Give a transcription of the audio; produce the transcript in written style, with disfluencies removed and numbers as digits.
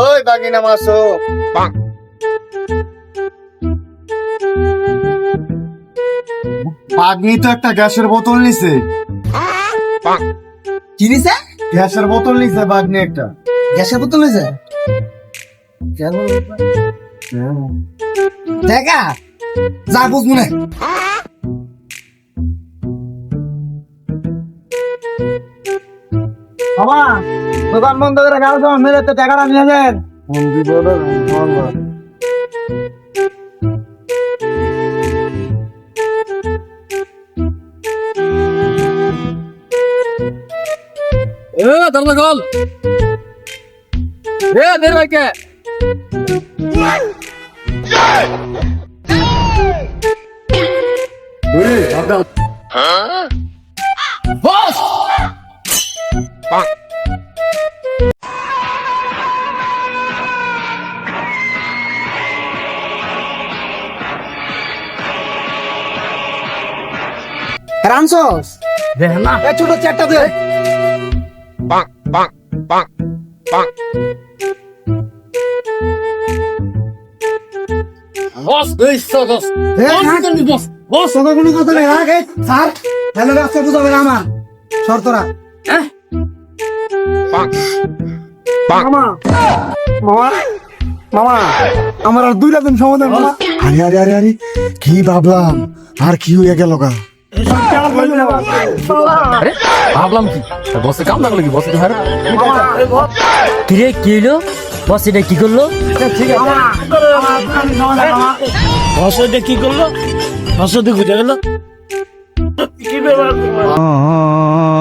ওই বাগিনা মাসো বাগনি তো একটা গ্যাসের বোতল নিছে। কি নিছে? গ্যাসের বোতল নিছে বাগনি একটা। গ্যাসের বোতল নিছে? দেখা যা বুঝবো না। বাবা দোকান বন্ধ করে গেল তো মেরে তো টাকাটা নিয়ে যান। দরজা খোল। বের ভাইকে বস। রানছস দেখ না এ ছোট চারটা দে। বস বস বস বস তোকে কোনো কথা নেই আগে স্যার হ্যালো রাস্তা বুঝাবে না আমার শর্তরা। মামা মামা মামা আমার আর 2 দিন সময় দেন মামা। আরে আরে আরে আরে কি ভাবলাম আর কি হয়ে গেল গা। আরে ভাবলাম কি বসে কাম লাগলো কি বসে ধরে কিরে কি হইলো বস এটা কি করলো ঠিক আছে বসটা কি করলো বসটা খুঁজে গেল আ